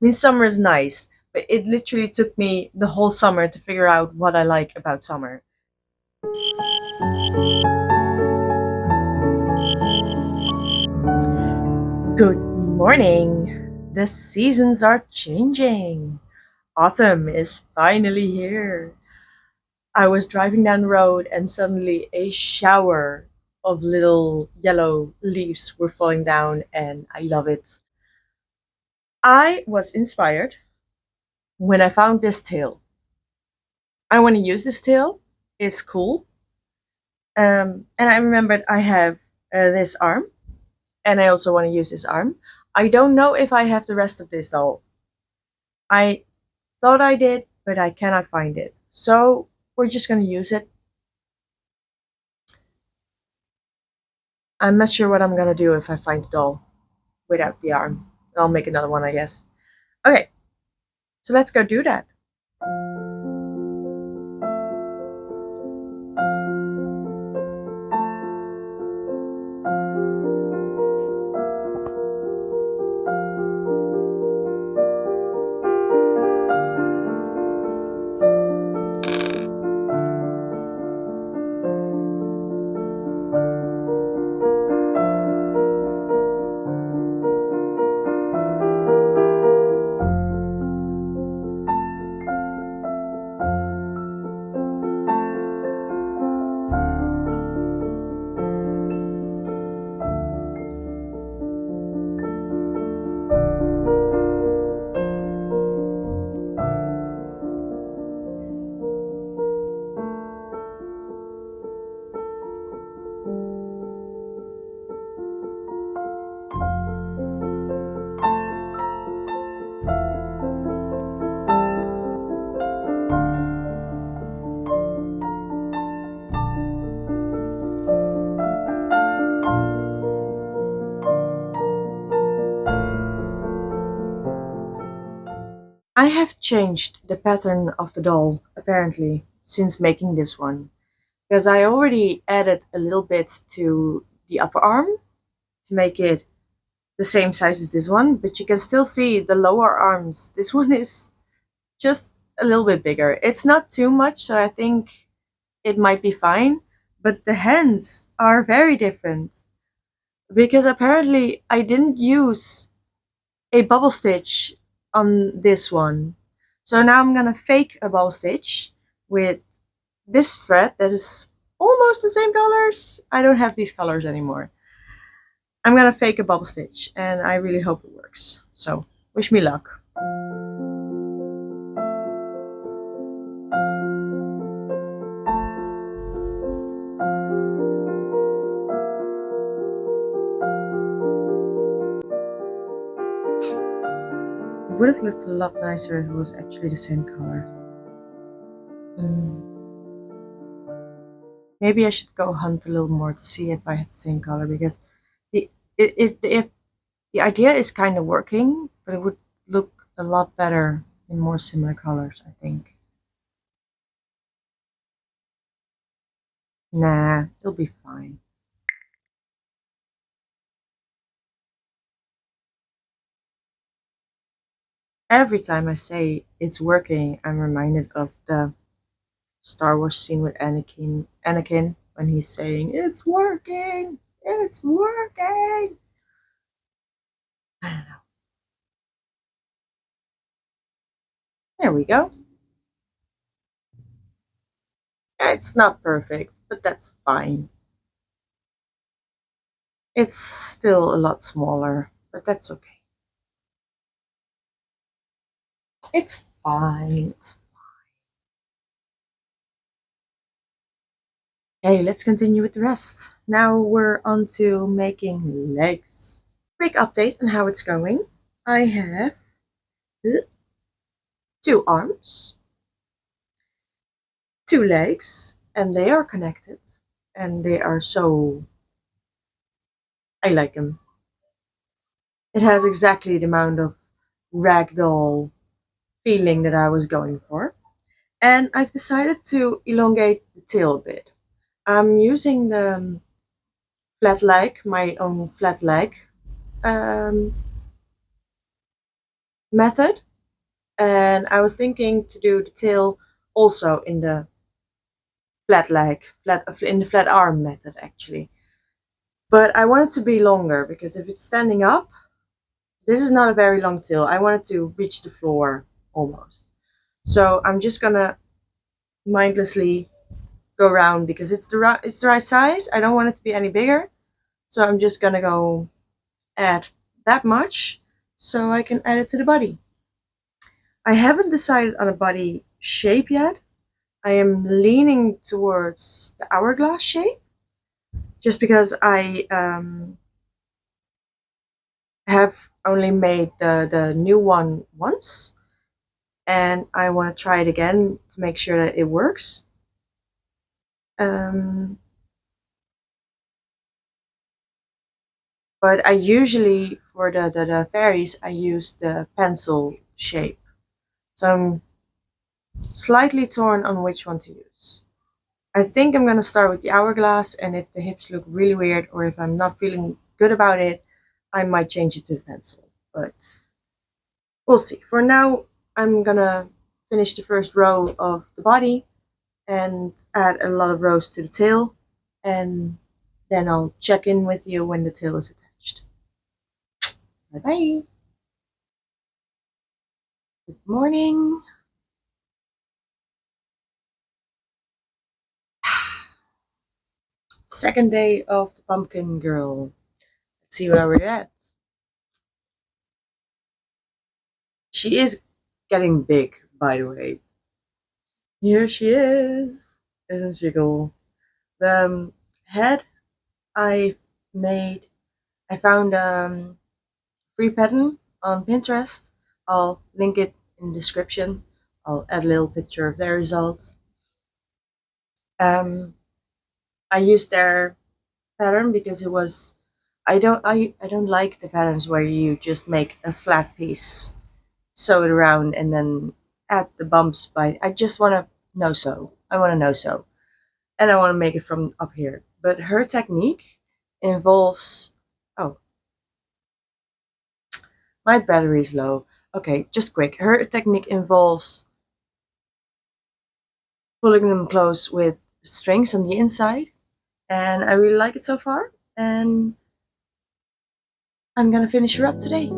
mean, summer is nice, but it literally took me the whole summer to figure out what I like about summer. Good morning. The seasons are changing. Autumn is finally here. I was driving down the road and suddenly a shower of little yellow leaves were falling down, and I love it. I was inspired when I found this tail. I want to use this tail. It's cool. And I remembered I have this arm, and I also want to use this arm. I don't know if I have the rest of this doll. I thought I did, but I cannot find it. So we're just going to use it. I'm not sure what I'm going to do if I find the doll without the arm. I'll make another one, I guess. Okay, so let's go do that. I have changed the pattern of the doll, apparently, since making this one. Because I already added a little bit to the upper arm to make it the same size as this one, but you can still see the lower arms. This one is just a little bit bigger. It's not too much, so I think it might be fine, but the hands are very different. Because apparently I didn't use a bubble stitch on this one. So now I'm gonna fake a bubble stitch with this thread that is almost the same colors. I don't have these colors anymore. I'm gonna fake a bubble stitch and I really hope it works. So wish me luck. It would have looked a lot nicer if it was actually the same color. Mm. Maybe I should go hunt a little more to see if I have the same color because the if the idea is kind of working, but it would look a lot better in more similar colors, I think. Nah, it'll be fine. Every time I say it's working, I'm reminded of the Star Wars scene with Anakin when he's saying, "It's working! It's working!" I don't know. There we go. It's not perfect, but that's fine. It's still a lot smaller, but that's okay. It's fine. Okay, let's continue with the rest. Now we're on to making legs. Quick update on how it's going. I have two arms, two legs, and they are connected. And they are so. I like them. It has exactly the amount of ragdoll feeling that I was going for. And I've decided to elongate the tail a bit. I'm using the flat leg, my own flat leg, um, method, and I was thinking to do the tail also in the flat leg, in the flat arm method actually. But I want it to be longer because if it's standing up, this is not a very long tail. I want it to reach the floor almost. So I'm just gonna mindlessly go around because it's the right size. I don't want it to be any bigger. So I'm just gonna go add that much so I can add it to the body. I haven't decided on a body shape yet. I am leaning towards the hourglass shape just because I have only made the new one once and I want to try it again to make sure that it works. Um, but I usually, for the fairies, I use the pencil shape. So I'm slightly torn on which one to use. I think I'm going to start with the hourglass, and if the hips look really weird or if I'm not feeling good about it, I might change it to the pencil. But we'll see. For now, I'm going to finish the first row of the body and add a lot of rows to the tail, and then I'll check in with you when the tail is attached. Bye bye. Good morning. Second day of the pumpkin girl. Let's see where we're at. She is getting big, by the way. Here she is. Isn't she cool? The head I made, I found free pattern on Pinterest. I'll link it in the description. I'll add a little picture of their results. Um, I used their pattern because it was. I don't like the patterns where you just make a flat piece, sew it around, and then add the bumps by. I just want to no sew. I want to no sew, and I want to make it from up here. But her technique involves. Oh, my battery is low. Okay, just quick. Her technique involves pulling them close with strings on the inside, and I really like it so far. And I'm gonna finish her up today.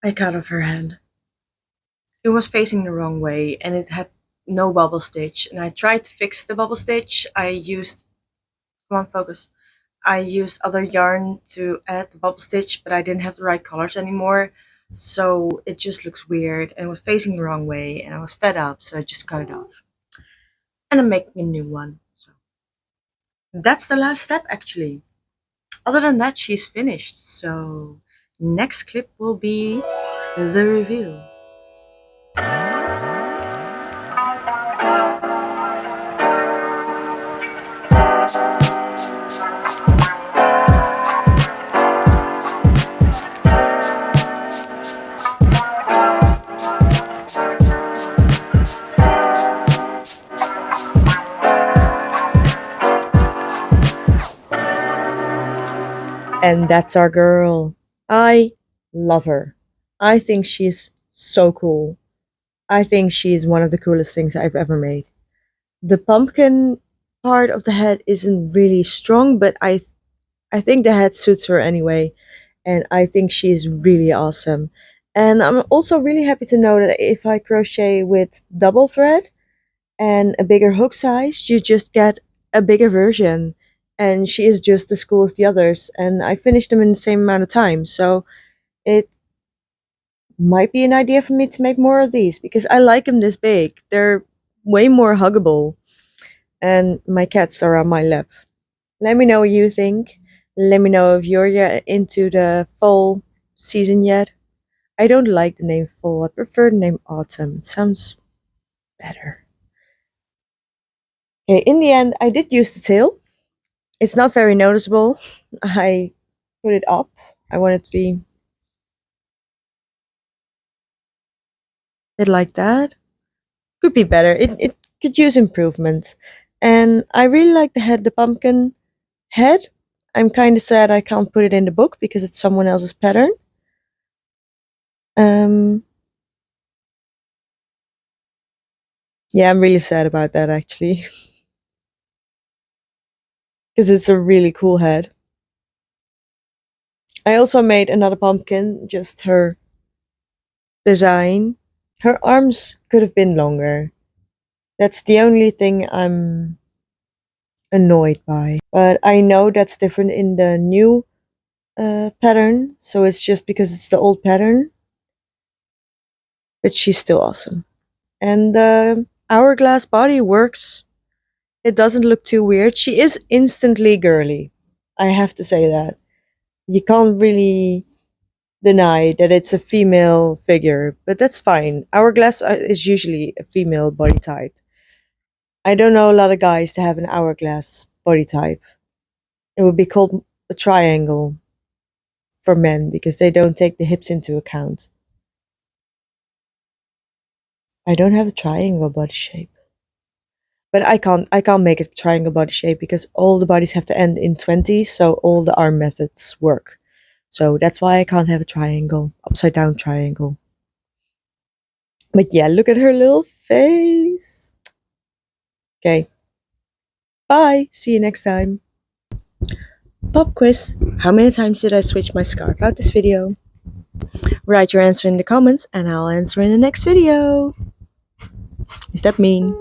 I cut off her hand. It was facing the wrong way and it had no bubble stitch. And I tried to fix the bubble stitch. I used, come on, focus. I used other yarn to add the bubble stitch, but I didn't have the right colors anymore. So it just looks weird and it was facing the wrong way and I was fed up, so I just cut it off. And I'm making a new one. So that's the last step actually. Other than that, she's finished. So next clip will be the review. And that's our girl. I love her. I think she's so cool. I think she's one of the coolest things I've ever made. The pumpkin part of the head isn't really strong, but I think the head suits her anyway, and I think she's really awesome. And I'm also really happy to know that if I crochet with double thread and a bigger hook size, you just get a bigger version. And she is just as cool as the others, and I finished them in the same amount of time. So it might be an idea for me to make more of these because I like them this big. They're way more huggable, and my cats are on my lap. Let me know what you think. Let me know if you're into the fall season yet. I don't like the name fall. I prefer the name autumn. It sounds better. Okay, in the end, I did use the tail. It's not very noticeable. I put it up. I want it to be a bit like that. Could be better. It could use improvement. And I really like the pumpkin head. I'm kind of sad I can't put it in the book because it's someone else's pattern. Um, yeah, I'm really sad about that actually. Because it's a really cool head. I also made another pumpkin, just her design. Her arms could have been longer. That's the only thing I'm annoyed by. But I know that's different in the new pattern, so it's just because it's the old pattern. But she's still awesome. And the hourglass body works. It doesn't look too weird. She is instantly girly. I have to say that. You can't really deny that it's a female figure, but that's fine. Hourglass is usually a female body type. I don't know a lot of guys that have an hourglass body type. It would be called a triangle for men because they don't take the hips into account. I don't have a triangle body shape. But I can't make a triangle body shape because all the bodies have to end in 20, so all the arm methods work. So that's why I can't have a triangle, upside down triangle. But yeah, look at her little face. Okay. Bye. See you next time. Pop quiz. How many times did I switch my scarf out this video? Write your answer in the comments and I'll answer in the next video. Is that mean?